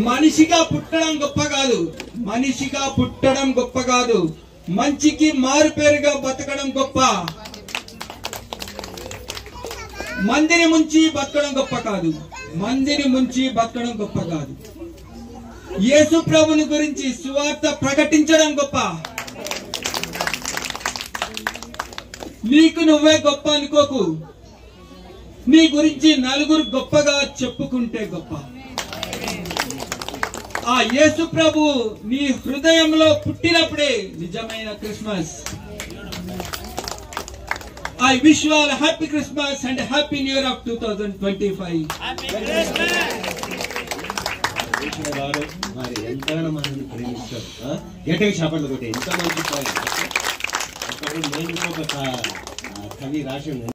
మనిషిగా పుట్టడం గొప్ప కాదు, మనిషిగా పుట్టడం గొప్ప కాదు, మంచికి మారుపేరుగా బతకడం గొప్ప. మందిని ముంచి బతకడం గొప్ప కాదు, మందిని ముంచి బతకడం గొప్ప కాదు. యేసు ప్రభుని గురించి సువార్త ప్రకటించడం గొప్ప. నీకు నువ్వే గొప్ప అనుకోకు, నీ గురించి నలుగురు గొప్పగా చెప్పుకుంటే గొప్ప. ఆ యేసు ప్రభు నీ హృదయంలో పుట్టినప్పుడే నిజమైన Christmas. I wish you all a happy Christmas and a happy New Year of 2025. మరి ఎంతగానో మనల్ని ప్రేమిస్తారు. గట్టిగా చేపట్లు కొట్టి ఎంత మంచి నేను ఒక కవి రాసి